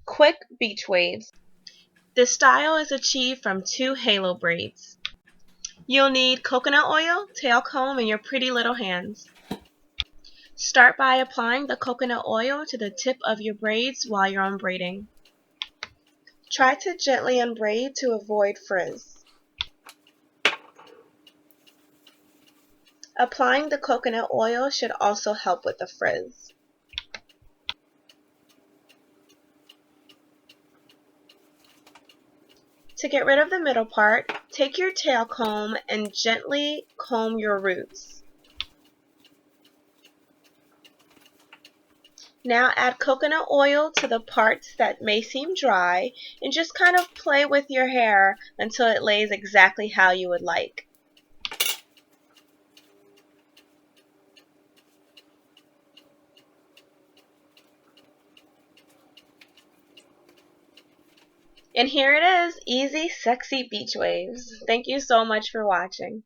Quick beach waves. This style is achieved from 2 halo braids. You'll need coconut oil, tail comb, and your pretty little hands. Start by applying the coconut oil to the tip of your braids while you're unbraiding. Try to gently unbraid to avoid frizz. Applying the coconut oil should also help with the frizz. To get rid of the middle part, take your tail comb and gently comb your roots. Now add coconut oil to the parts that may seem dry and just kind of play with your hair until it lays exactly how you would like. And here it is, easy, sexy beach waves. Thank you so much for watching.